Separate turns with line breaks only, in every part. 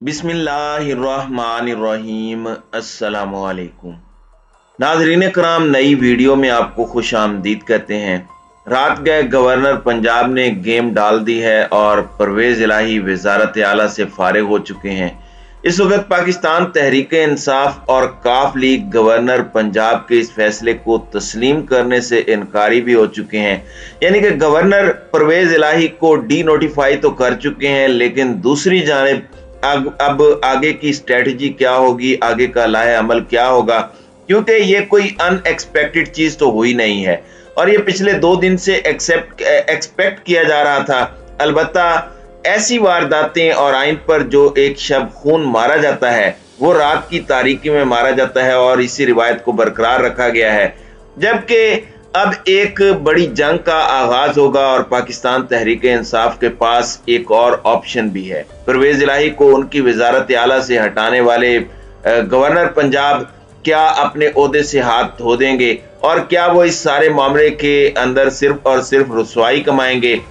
बिस्मिल्लाहिर्रहमानिर्रहीम। अस्सलामुअलैकुम नाज़रीन कराम, नई वीडियो में आपको खुश आमदीद कहते हैं। रात गए गवर्नर पंजाब ने गेम डाल दी है और परवेज़ इलाही वज़ारत आला से फारिग हो चुके हैं। इस वक्त पाकिस्तान तहरीक इंसाफ और काफ लीग गवर्नर पंजाब के इस फैसले को तस्लीम करने से इनकारी भी हो चुके हैं। यानी कि गवर्नर परवेज़ इलाही को डी नोटिफाई तो कर चुके हैं, लेकिन दूसरी जानिब अब आगे की स्ट्रेटजी क्या होगी, आगे का लाहे अमल क्या होगा, क्योंकि ये कोई अनएक्सपेक्टेड चीज तो हुई नहीं है और ये पिछले 2 दिन से एक्सपेक्ट किया जा रहा था। अलबत्ता ऐसी वारदातें और आइन पर जो एक शब खून मारा जाता है वो रात की तारीकी में मारा जाता है और इसी रिवायत को बरकरार रखा गया है, जबकि अब एक बड़ी जंग का आगाज होगा और पाकिस्तान तहरीक इंसाफ के पास एक और ऑप्शन भी है। परवेज़ इलाही को उनकी वज़ारत आला से हटाने वाले गवर्नर पंजाब क्या अपने ओहदे से हाथ धो देंगे और क्या वो इस सारे मामले के अंदर सिर्फ और सिर्फ रुसवाई कमाएंगे।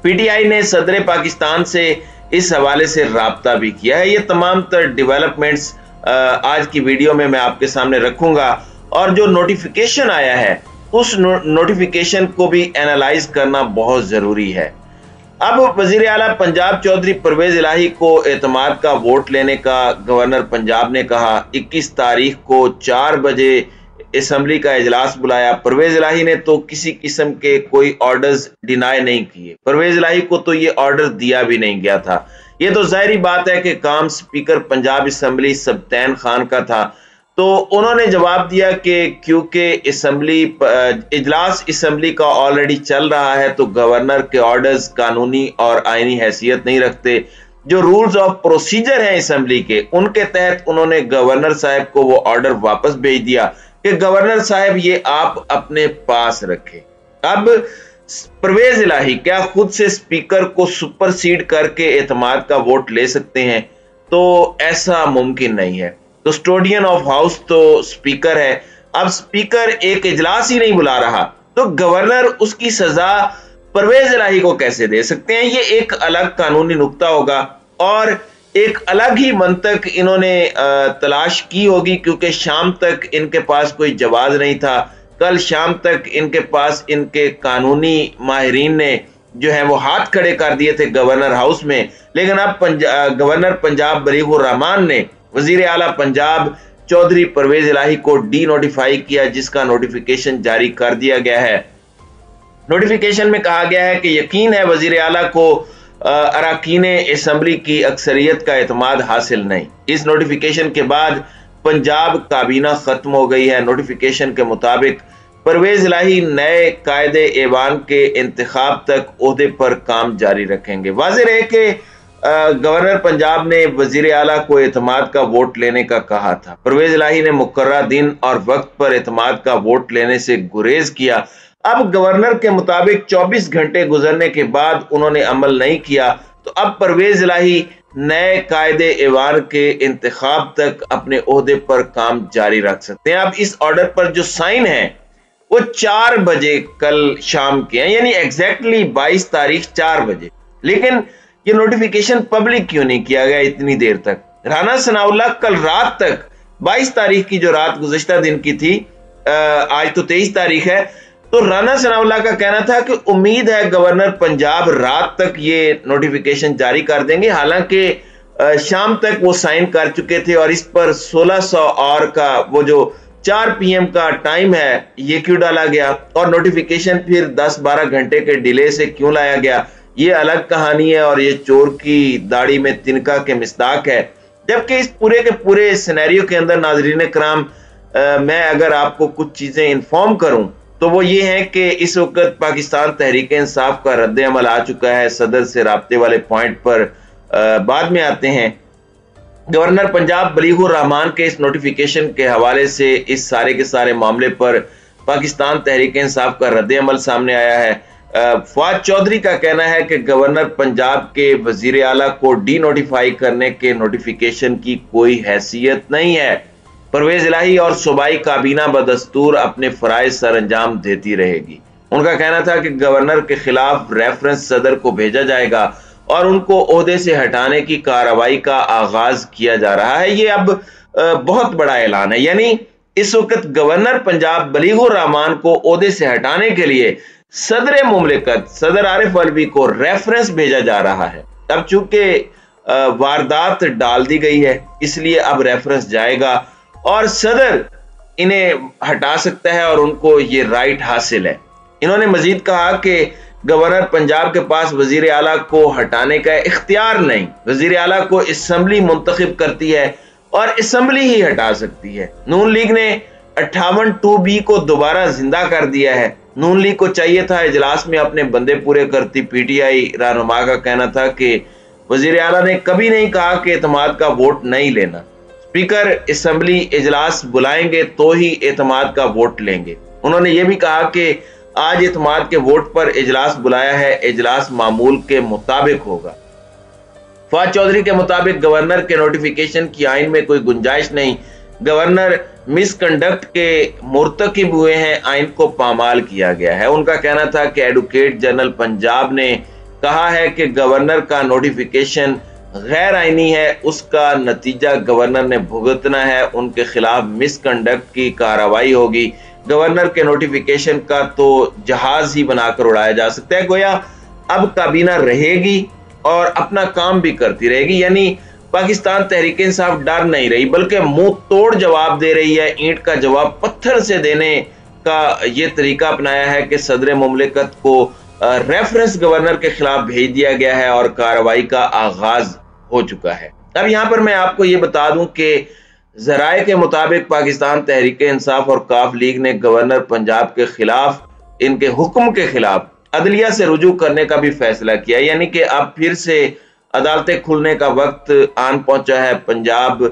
पीटीआई ने सदर पाकिस्तान से इस हवाले से राब्ता भी किया है। ये तमाम तर डेवलपमेंट्स आज की वीडियो में मैं आपके सामने रखूंगा और जो नोटिफिकेशन आया है उस नोटिफिकेशन को भी एनालाइज करना बहुत जरूरी है। अब वजीर आला पंजाब चौधरी परवेज़ इलाही को एतमाद का वोट लेने का गवर्नर पंजाब ने कहा। 21 तारीख को 4 बजे असम्बली का इजलास बुलाया। परवेज़ इलाही ने तो किसी किस्म के कोई ऑर्डर्स डिनाई नहीं किए। परवेज़ इलाही को तो ये ऑर्डर दिया भी नहीं गया था। ये तो जाहिर बात है कि काम स्पीकर पंजाब असम्बली सबतैन खान का था, तो उन्होंने जवाब दिया कि क्योंकि इजलास असम्बली का ऑलरेडी चल रहा है तो गवर्नर के ऑर्डर्स कानूनी और आईनी हैसियत नहीं रखते। जो रूल्स ऑफ प्रोसीजर हैं असम्बली के, उनके तहत उन्होंने गवर्नर साहब को वो ऑर्डर वापस भेज दिया कि गवर्नर साहब ये आप अपने पास रखें। अब परवेज़ इलाही क्या खुद से स्पीकर को सुपरसीड करके एतमाद का वोट ले सकते हैं? तो ऐसा मुमकिन नहीं है। कस्टोडियन ऑफ हाउस तो स्पीकर है। अब स्पीकर एक इजलास ही नहीं बुला रहा तो गवर्नर उसकी सजा परवेज़ इलाही को कैसे दे सकते हैं? ये एक अलग कानूनी नुक्ता होगा और एक अलग ही मंतक इन्होंने तलाश की होगी, क्योंकि शाम तक इनके पास कोई जवाब नहीं था। कल शाम तक इनके पास इनके कानूनी माहिरीन ने जो है वो हाथ खड़े कर दिए थे गवर्नर हाउस में, लेकिन अब गवर्नर पंजाब बलीगुर रहमान ने वजीर आला पंजाब चौधरी परवेज़ इलाही को डी नोटिफाई किया, जिसका नोटिफिकेशन जारी कर दिया गया है। नोटिफिकेशन में कहा गया है कि यकीन है वजीर आला को अरकान असम्बली की अक्सरियत का एतमाद हासिल नहीं। इस नोटिफिकेशन के बाद पंजाब काबीना खत्म हो गई है। नोटिफिकेशन के मुताबिक परवेज़ इलाही नए कायदे ऐवान के इंतखाब तक ओहदे पर काम जारी रखेंगे। वाज़ेह है कि गवर्नर पंजाब ने वजीर आला को एतमाद का वोट लेने का कहा था। परवेज़ इलाही ने मुकर्ररा दिन और वक्त पर एतमाद का वोट लेने से गुरेज किया। अब गवर्नर के मुताबिक 24 घंटे गुजरने के बाद उन्होंने अमल नहीं किया, तो अब परवेज़ इलाही नए कायदे ऐवान के इंतखाब तक अपने ओहदे पर काम जारी रख सकते हैं। अब इस ऑर्डर पर जो साइन है वो 4 बजे कल शाम के हैं, यानी एग्जैक्टली 22 तारीख 4 बजे। लेकिन ये नोटिफिकेशन पब्लिक क्यों नहीं किया गया इतनी देर तक? राना सनाउल्लाह कल रात तक 22 तारीख की जो रात गुज़श्ता दिन की थी, आज तो 23 तारीख है, तो राना सनाउल्लाह का कहना था कि उम्मीद है गवर्नर पंजाब रात तक ये नोटिफिकेशन जारी कर देंगे। हालांकि शाम तक वो साइन कर चुके थे और इस पर 1600 और का वो जो 4 PM का टाइम है ये क्यों डाला गया और नोटिफिकेशन फिर 10-12 घंटे के डिले से क्यों लाया गया, ये अलग कहानी है और ये चोर की दाढ़ी में तिनका के मिस्ताक है। जबकि इस पूरे के पूरे सिनेरियो के अंदर नाजरीन कराम, मैं अगर आपको कुछ चीजें इन्फॉर्म करूं तो वो ये है कि इस वक्त पाकिस्तान तहरीक इंसाफ का रद्द अमल आ चुका है। सदर से राब्ते वाले पॉइंट पर बाद में आते हैं। गवर्नर पंजाब बलीगुर रहमान के इस नोटिफिकेशन के हवाले से इस सारे के सारे मामले पर पाकिस्तान तहरीक इंसाफ का रद्द अमल सामने आया है। फवाद चौधरी का कहना है कि गवर्नर पंजाब के वजीर आला को डी नोटिफाई करने के नोटिफिकेशन की कोई हैसियत नहीं है। परवेज़ इलाही और सूबाई काबीना बदस्तूर अपने फराइज सर अंजाम देती रहेगी। उनका कहना था कि गवर्नर के खिलाफ रेफरेंस सदर को भेजा जाएगा اور ان کو عہدے سے ہٹانے کی کارروائی کا آغاز کیا جا رہا ہے۔ یہ اب بہت بڑا اعلان ہے، یعنی اس وقت گورنر پنجاب بلیغ الرحمان کو عہدے سے ہٹانے کے لیے صدر مملکت صدر عارف الوی کو ریفرنس بھیجا جا رہا ہے۔ اب چونکہ واردات ڈال دی گئی ہے، اس لیے اب ریفرنس جائے گا اور صدر انہیں ہٹا سکتا ہے اور ان کو یہ رائٹ حاصل ہے۔ انہوں نے مزید کہا کہ گورنر پنجاب کے پاس وزیر اعلیٰ کو ہٹانے کا اختیار نہیں، وزیر اعلیٰ کو اسمبلی منتخب کرتی ہے اور اسمبلی ہی ہٹا سکتی ہے۔ نون لیگ نے 58(2)B کو دوبارہ زندہ کر دیا ہے۔ نون لیگ کو چاہیے تھا اجلاس میں اپنے بندے پورے کرتی۔ پی ٹی آئی رہنما کا کہنا تھا کہ وزیر اعلیٰ نے کبھی نہیں کہا کہ اعتماد کا ووٹ نہیں لینا، اسپیکر اسمبلی اجلاس بلائیں گے تو ہی اعتماد کا ووٹ لیں گے۔ انہوں نے یہ بھی کہا کہ آج اعتماد کے ووٹ پر اجلاس بلایا ہے، اجلاس معمول کے مطابق ہوگا۔ فواد چودھری کے مطابق گورنر کے نوٹیفیکیشن کی آئین میں کوئی گنجائش نہیں، گورنر مس کنڈکٹ کے مرتکب ہوئے ہیں، آئین کو پامال کیا گیا ہے۔ ان کا کہنا تھا کہ ایڈوکیٹ جنرل پنجاب نے کہا ہے کہ گورنر کا نوٹیفیکیشن غیر آئینی ہے، اس کا نتیجہ گورنر نے بھگتنا ہے، ان کے خلاف مس کنڈکٹ کی کارروائی ہوگی۔ گورنر کے نوٹیفیکیشن کا تو جہاز ہی بنا کر اڑایا جا سکتا ہے، گویا اب کابینہ رہے گی اور اپنا کام بھی کرتی رہے گی، یعنی پاکستان تحریک انصاف ڈر نہیں رہی بلکہ منہ توڑ جواب دے رہی ہے۔ اینٹ کا جواب پتھر سے دینے کا یہ طریقہ اپنایا ہے کہ صدر مملکت کو ریفرنس گورنر کے خلاف بھیج دیا گیا ہے اور کارروائی کا آغاز ہو چکا ہے۔ اب یہاں پر میں آپ کو یہ بتا دوں کہ ذرائع کے مطابق پاکستان تحریک انصاف اور کاف لیگ نے گورنر پنجاب کے خلاف، ان کے حکم کے خلاف عدلیہ سے رجوع کرنے کا بھی فیصلہ کیا، یعنی کہ اب پھر سے عدالتیں کھلنے کا وقت آن پہنچا ہے۔ پنجاب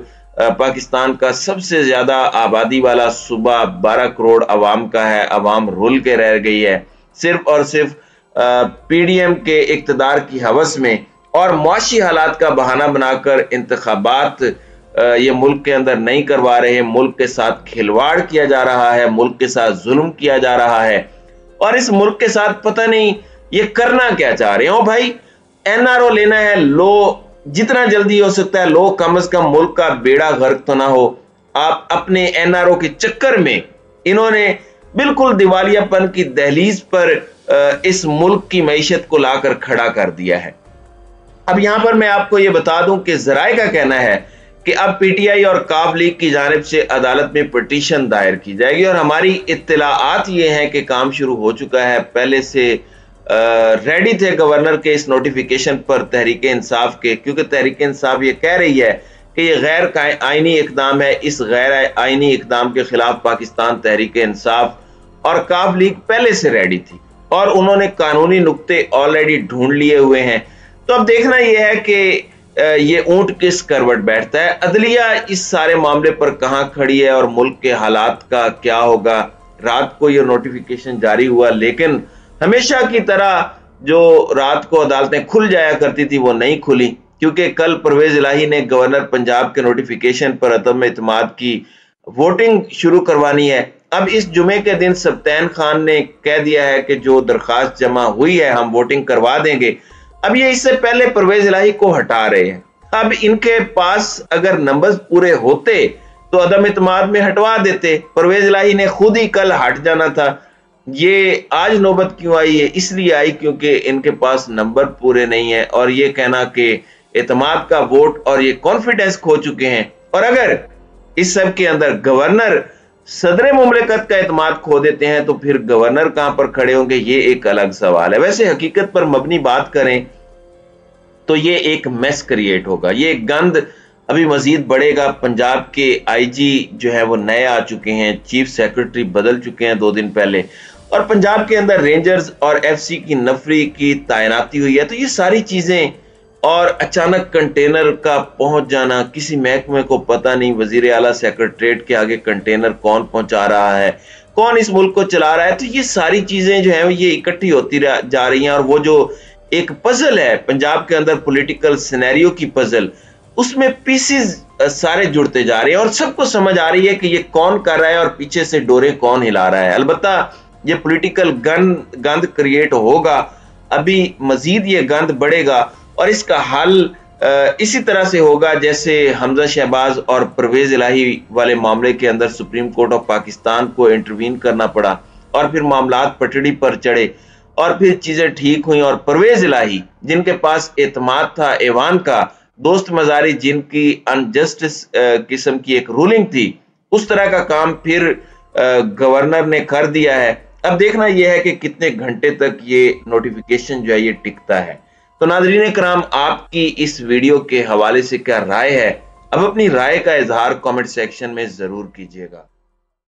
پاکستان کا سب سے زیادہ آبادی والا صوبہ، 12 کروڑ عوام کا ہے، عوام رول کے رہ گئی ہے، صرف اور صرف پی ڈی ایم کے اقتدار کی ہوس میں اور معاشی حالات کا بہانہ بنا کر انتخابات یہ ملک کے اندر نہیں کروا رہے، ملک کے ساتھ کھلواڑ کیا جا رہا ہے، ملک کے ساتھ ظلم کیا جا رہا ہے اور اس ملک کے ساتھ پتہ نہیں یہ کرنا کیا چاہ رہے ہوں۔ بھائی این آر او لینا ہے، لو جتنا جلدی ہو سکتا ہے، لو کم از کم ملک کا بیڑا غرق تو نہ ہو۔ آپ اپنے این آر او کے چکر میں انہوں نے بالکل دیوالیہ پن کی دہلیز پر اس ملک کی معیشت کو لا کر کھڑا کر دیا ہے۔ اب یہاں پر میں آپ کو یہ بتا دوں کہ ذرائع کا کہنا ہے کہ اب پی ٹی آئی اور کاف لیگ کی جانب سے عدالت میں پٹیشن دائر کی جائے گی اور ہماری اطلاعات یہ ہیں کہ کام شروع ہو چکا ہے، پہلے سے ریڈی تھے گورنر کے اس نوٹیفیکیشن پر تحریک انصاف کے، کیونکہ تحریک انصاف یہ کہہ رہی ہے کہ یہ غیر آئینی اقدام ہے۔ اس غیر آئینی اقدام کے خلاف پاکستان تحریک انصاف اور کاف لیگ پہلے سے ریڈی تھی اور انہوں نے قانونی نقطے آلریڈی ڈھونڈ لیے ہوئے ہیں۔ تو اب دیکھنا یہ ہے کہ یہ اونٹ کس کروٹ بیٹھتا ہے، عدلیہ اس سارے معاملے پر کہاں کھڑی ہے اور ملک کے حالات کا کیا ہوگا۔ رات کو یہ نوٹیفیکیشن جاری ہوا، لیکن ہمیشہ کی طرح جو رات کو عدالتیں کھل جایا کرتی تھی وہ نہیں کھلی، کیونکہ کل پرویز الہی نے گورنر پنجاب کے نوٹیفیکیشن پر عدم اعتماد کی ووٹنگ شروع کروانی ہے۔ اب اس جمعے کے دن سبطین خان نے کہہ دیا ہے کہ جو درخواست جمع ہوئی ہے ہم ووٹنگ کروا دیں گے۔ اب یہ اس سے پہلے پرویز الہی کو ہٹا رہے ہیں۔ اب ان کے پاس اگر نمبرز پورے ہوتے تو عدم اعتماد میں ہٹوا دیتے، پرویز الہی نے خود ہی کل ہٹ جانا تھا۔ یہ آج نوبت کیوں آئی ہے؟ اس لیے آئی کیونکہ ان کے پاس نمبر پورے نہیں ہیں اور یہ کہنا کہ اعتماد کا ووٹ اور یہ کانفیڈنس کھو چکے ہیں۔ اور اگر اس سب کے اندر گورنر صدر مملکت کا اعتماد کھو دیتے ہیں تو پھر گورنر کہاں پر کھڑے ہوں گے، یہ ایک الگ سوال ہے۔ ویسے حقیقت پر مبنی بات کریں تو یہ ایک میس کریٹ ہوگا، یہ گند ابھی مزید بڑھے گا۔ پنجاب کے آئی جی جو ہے وہ نئے آ چکے ہیں، چیف سیکرٹری بدل چکے ہیں 2 دن پہلے، اور پنجاب کے اندر رینجرز اور ایف سی کی نفری کی تعیناتی ہوئی ہے۔ تو یہ ساری چیزیں اور اچانک کنٹینر کا پہنچ جانا، کسی محکمے کو پتہ نہیں، وزیر اعلیٰ سیکرٹریٹ کے آگے کنٹینر کون پہنچا رہا ہے، کون اس ملک کو چلا رہا ہے، تو یہ ساری چیزیں جو ہیں یہ اکٹھی ہوتی جا رہی ہیں اور وہ جو ایک پزل ہے پنجاب کے اندر پولیٹیکل سینیریو کی پزل، اس میں پیسز سارے جڑتے جا رہے ہیں اور سب کو سمجھ آ رہی ہے کہ یہ کون کر رہا ہے اور پیچھے سے ڈورے کون ہلا رہا ہے۔ البتہ یہ پولیٹیکل گند کریٹ ہوگا، ابھی مزید یہ گند بڑھے گا और इसका हल इसी तरह से होगा जैसे हमजा शहबाज और परवेज इलाही वाले मामले के अंदर सुप्रीम कोर्ट ऑफ पाकिस्तान को इंटरवीन करना पड़ा और फिर मामलात पटड़ी पर चढ़े और फिर चीजें ठीक हुई और परवेज इलाही जिनके पास एतमाद था ऐवान का, दोस्त मजारी जिनकी अनजस्टिस किस्म की एक रूलिंग थी, उस तरह का काम फिर गवर्नर ने कर दिया है। अब देखना यह है कि कितने घंटे तक ये नोटिफिकेशन जो है ये टिकता है। तो नाज़रीन कराम, आपकी इस वीडियो के हवाले से क्या राय है? अब अपनी राय का इजहार कमेंट सेक्शन में जरूर कीजिएगा।